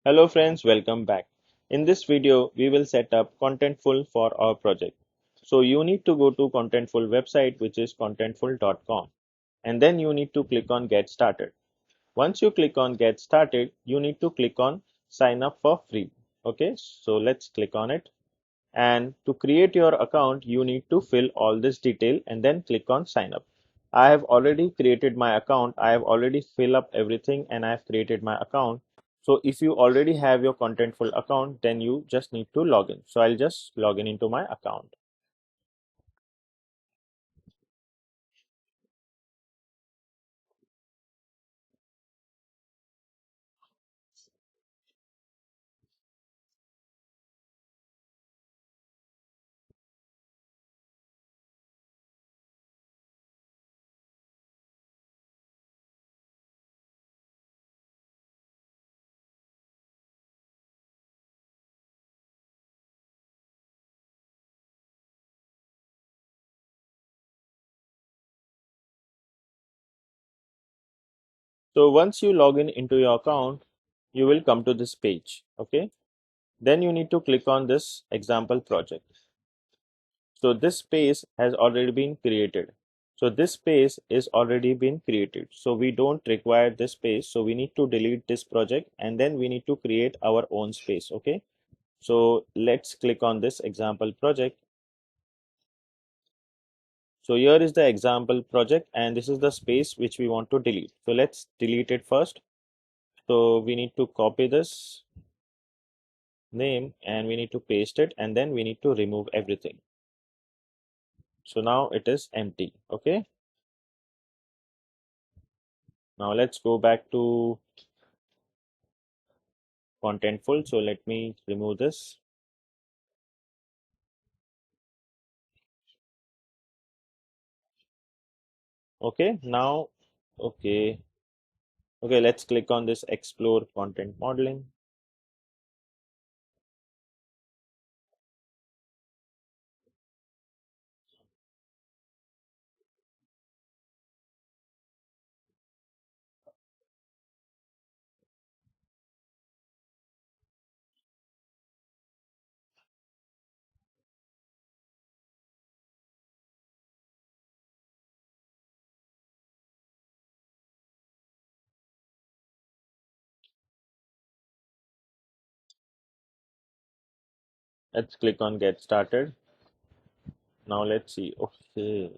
Hello friends, welcome back. In this video, we will set up Contentful for our project. So you need to go to Contentful website, which is contentful.com, and then you need to click on Get Started. Once you click on Get Started, you need to click on Sign up for free. Okay, so let's click on it. And to create your account, you need to fill all this detail and then click on Sign up. I have already created my account. I have already filled up everything and I have created my account. So if you already have your Contentful account, then you just need to log in. So I'll just log in into my account. So once you log in into your account, you will come to this page. Okay. Then you need to click on this example project. So this space has already been created. So this space is already been created. So we don't require this space. So we need to delete this project and then we need to create our own space. Okay. So let's click on this example project. So here is the example project and this is the space which we want to delete. So let's delete it first. So we need to copy this name and we need to paste it and then we need to remove everything. So now it is empty. Okay. Now let's go back to Contentful. So let me remove this. Okay. Now, okay. Okay. Let's click on this explore content modeling. Let's click on get started. Now let's see. Okay.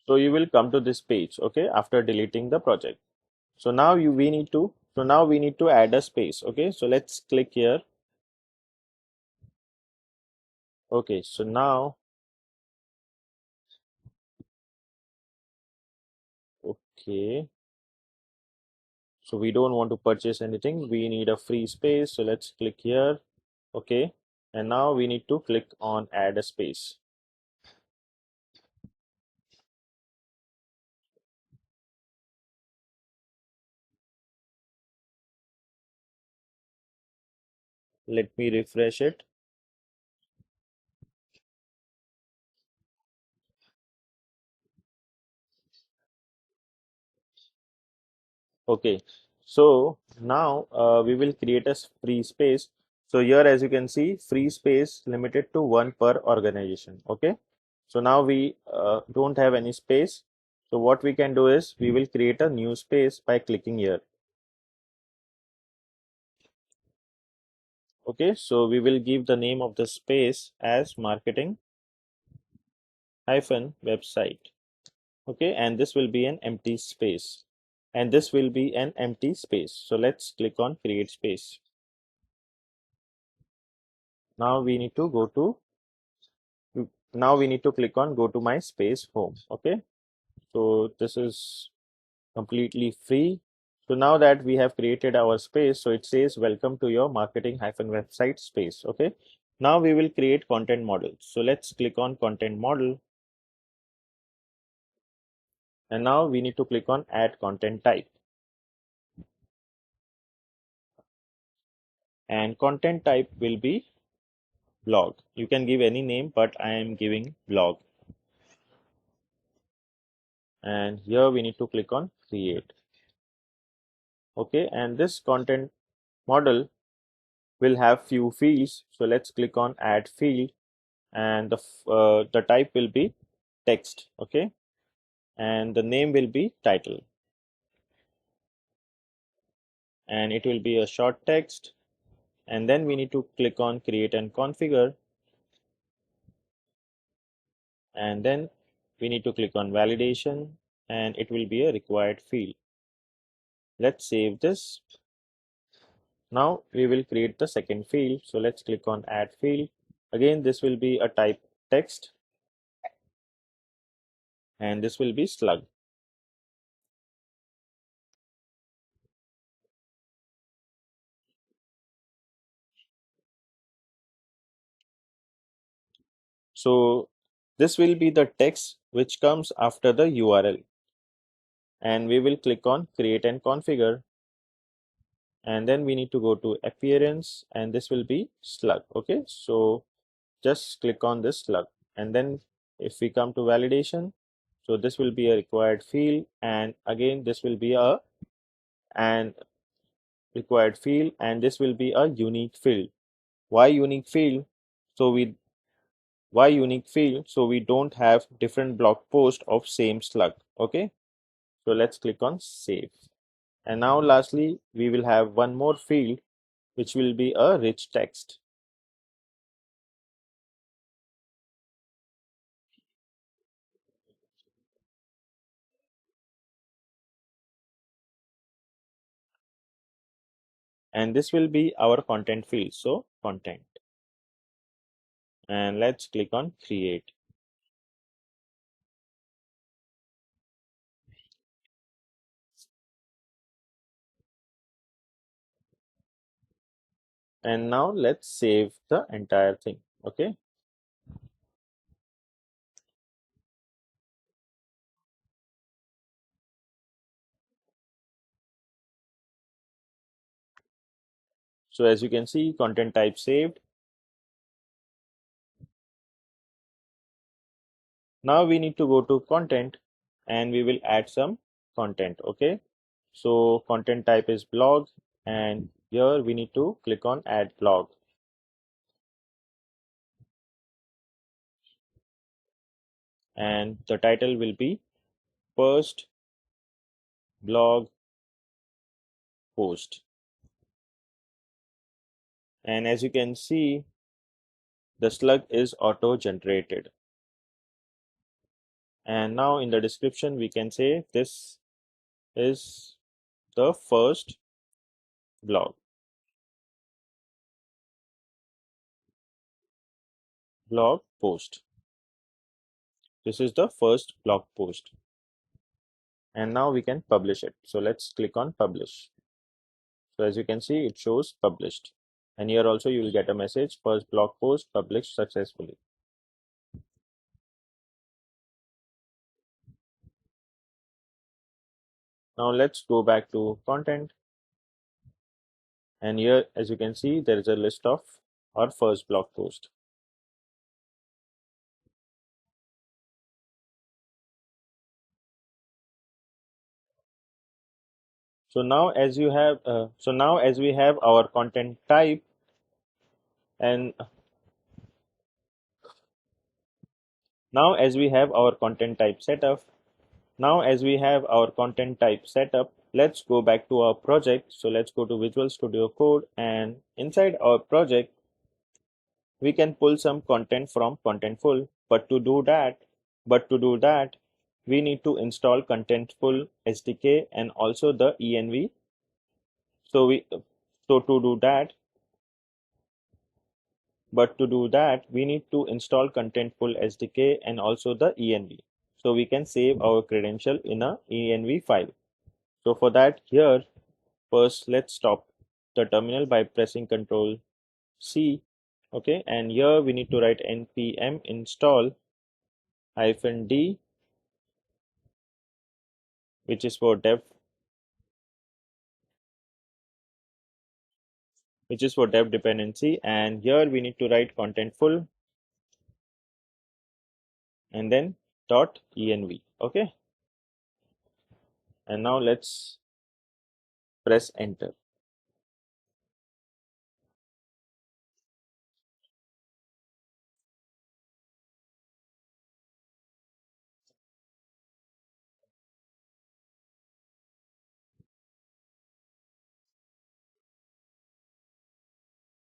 So you will come to this page. Okay. After deleting the project. So now we need to add a space. Okay. So let's click here. Okay. So now, okay. So we don't want to purchase anything. We need a free space. So let's click here. Okay. And now we need to click on add a space. Let me refresh it. Okay. So now we will create a free space. So here, as you can see, free space limited to one per organization. Okay. So now we don't have any space. So what we can do is we will create a new space by clicking here. Okay. So we will give the name of the space as marketing hyphen website. Okay, and this will be an empty space and this will be an empty space. So let's click on create space. Now we need to go to now we need to click on go to my space home. Okay, so this is completely free. So now that we have created our space, so it says welcome to your marketing hyphen website space. Okay, now we will create content model. So let's click on content model and now we need to click on add content type. and content type will be blog. You can give any name, but I am giving blog. And here we need to click on create. Okay, and this content model will have few fields. So let's click on add field, and the type will be text. Okay, and the name will be title, and it will be a short text. And then we need to click on create and configure, and then we need to click on validation, and it will be a required field. Let's save this. Now we will create the second field. So let's click on add field. Again, this will be a type text, and this will be slug. So this will be the text which comes after the URL, and we will click on create and configure, and then we need to go to appearance, and this will be slug. Okay, so just click on this slug, and then if we come to validation, so this will be a required field, and again this will be a and required field, and this will be a unique field. Why unique field? So we don't have different blog posts of same slug. Okay, so let's click on save. And now lastly, we will have one more field which will be a rich text. And this will be our content field. So content, and let's click on create. And now let's save the entire thing. Okay, so as you can see, content type saved. Now we need to go to content, and we will add some content. Okay, so content type is blog, and here we need to click on add blog. And the title will be first blog post. And as you can see, the slug is auto generated. And now in the description, we can say this is the first blog post. This is the first blog post. And now we can publish it. So let's click on publish. So as you can see, it shows published. And here also you will get a message, first blog post published successfully. Now let's go back to content. And here, as you can see, there is a list of our first blog post. So now as we have our content type, and now as we have our content type set up, let's go back to our project. So let's go to Visual Studio Code, and inside our project we can pull some content from Contentful. But to do that, we need to install Contentful SDK and also the env. So we so to do that, But to do that, we need to install Contentful SDK and also the env. So we can save our credential in a env file. So for that, here first let's stop the terminal by pressing Ctrl C. Okay, and here we need to write npm install -d, which is for dev. which is for dev dependency, and here we need to write contentful and then .env. Okay, and now let's press enter.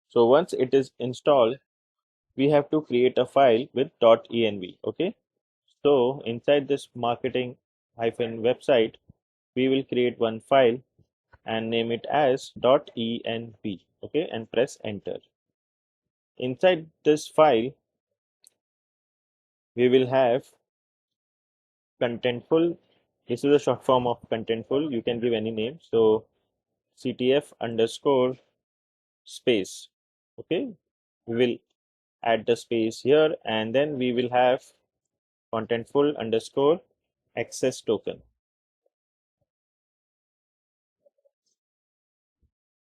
So once it is installed, we have to create a file with .env. Okay, so inside this marketing website, we will create one file and name it as .env. Okay, and press enter. Inside this file, we will have contentful. This is a short form of contentful. You can give any name. So ctf underscore space. Okay, we will add the space here, and then we will have contentful underscore access token.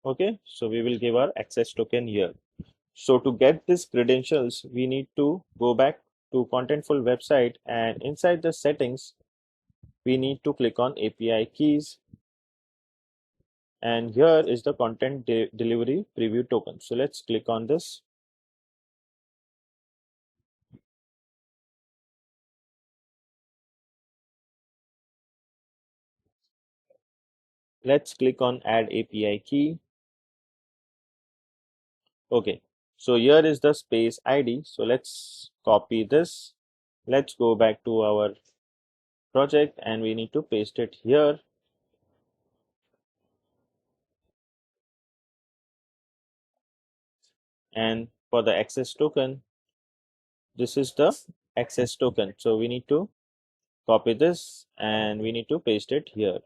Okay, so we will give our access token here. So to get these credentials, we need to go back to Contentful website, and inside the settings, we need to click on API keys, and here is the content delivery preview token. So let's click on this. Let's click on add API key. Okay, so here is the space ID. So let's copy this. Let's go back to our project and we need to paste it here. And for the access token, this is the access token. So we need to copy this and we need to paste it here.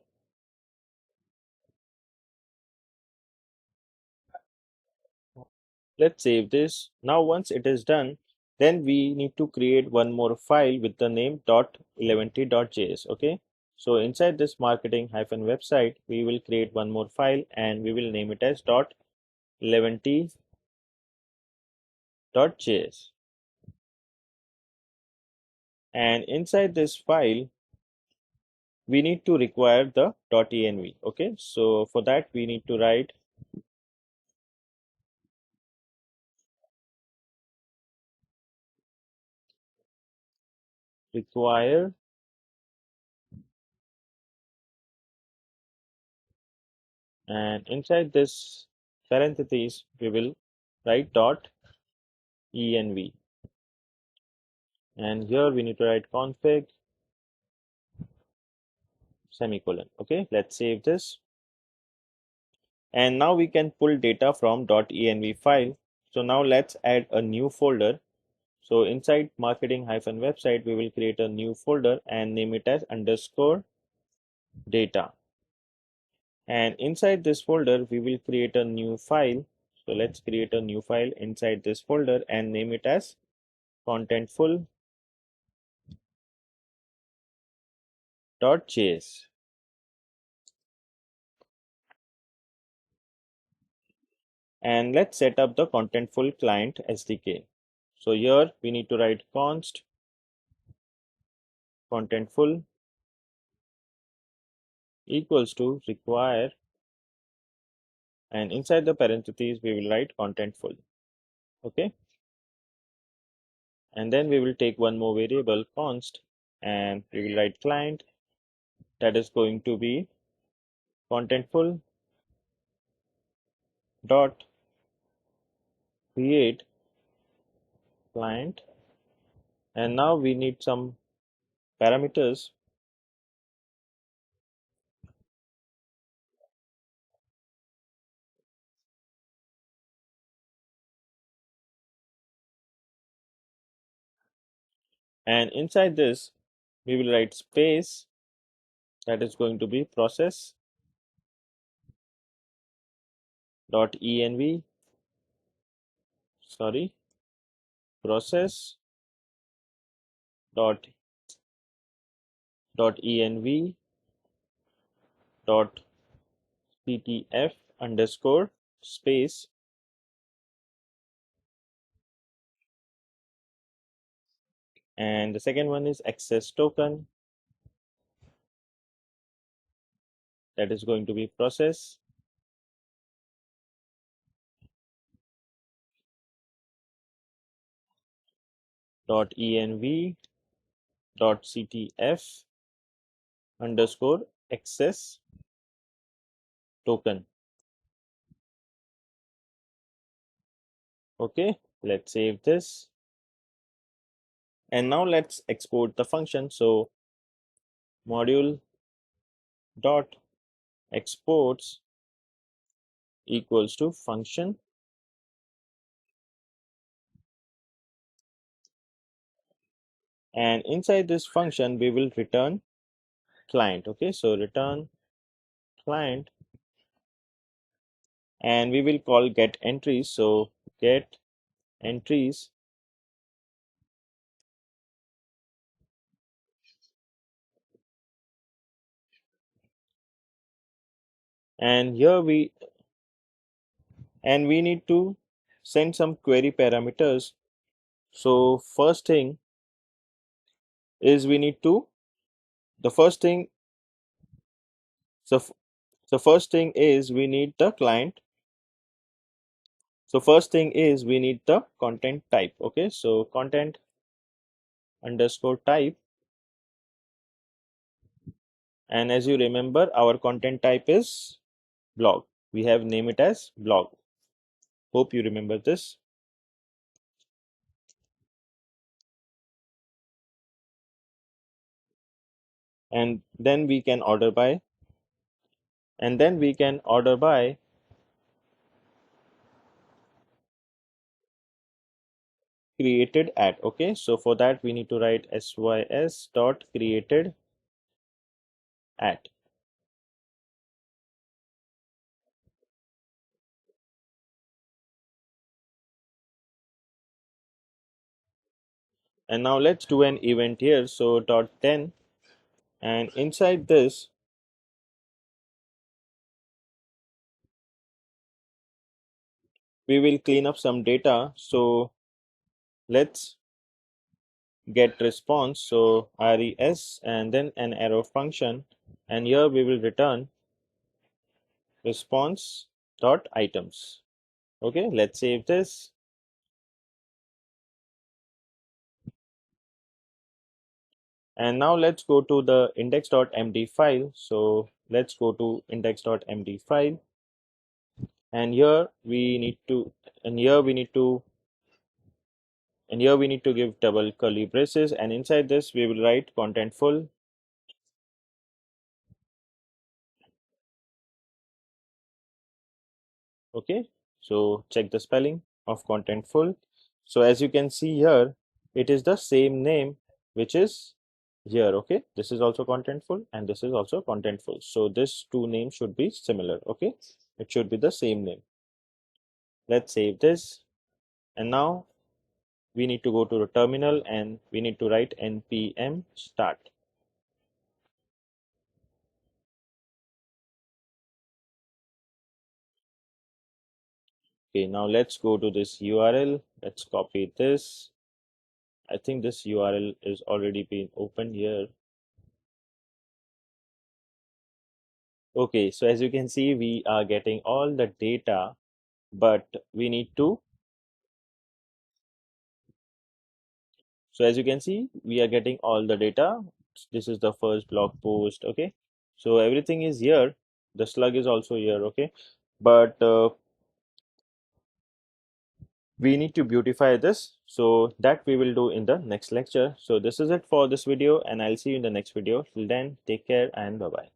Let's save this. Now once it is done, then we need to create one more file with the name .eleventy.js. Okay, so inside this marketing website, we will create one more file and we will name it as .eleventy.js. And inside this file, we need to require the .env. Okay, so for that we need to write require, and inside this parentheses we will write .env, and here we need to write config semicolon. Okay, let's save this, and now we can pull data from .env file. So now let's add a new folder. So inside marketing website, we will create a new folder and name it as underscore data. And inside this folder, we will create a new file. So let's create a new file inside this folder and name it as contentful.js. And let's set up the Contentful client SDK. So here we need to write const contentful equals to require, and inside the parentheses we will write contentful. Okay, and then we will take one more variable const and we will write client, that is going to be contentful dot create client, and now we need some parameters. And inside this we will write space, that is going to be process dot env, sorry, process dot env dot ctf underscore space and the second one is access token, that is going to be process. .env .ctf underscore access token. Okay, let's save this. And now let's export the function. So module dot exports equals to function, and inside this function we will return client. Okay, so return client, and we will call get entries. So get entries, and here we need to send some query parameters. So first thing is we need to the first thing so first thing is we need the client. So first thing is we need the content type. Okay, so content underscore type, and as you remember our content type is blog. We have named it as blog. Hope you remember this. And then we can order by, created at. Okay, so for that we need to write sys dot created at. And now let's do an event here. So dot 10, and inside this we will clean up some data. So let's get response. So res and then an arrow function, and here we will return response dot items. Okay, let's save this. And now let's go to the index.md file. So let's go to index.md file, and here we need to give double curly braces, and inside this we will write contentful. Okay, so check the spelling of contentful. So as you can see here, it is the same name which is here. Okay, this is also contentful and this is also contentful. So this two names should be similar. Okay, it should be the same name. Let's save this, and now we need to go to the terminal and we need to write npm start. Okay, now let's go to this URL. Let's copy this. I think this URL is already been opened here. Okay, so as you can see, we are getting all the data, but we need to, so as you can see, we are getting all the data. This is the first blog post. Okay, so everything is here. The slug is also here. Okay, but we need to beautify this, so that we will do in the next lecture. So this is it for this video, and I'll see you in the next video. Till then, take care and bye bye.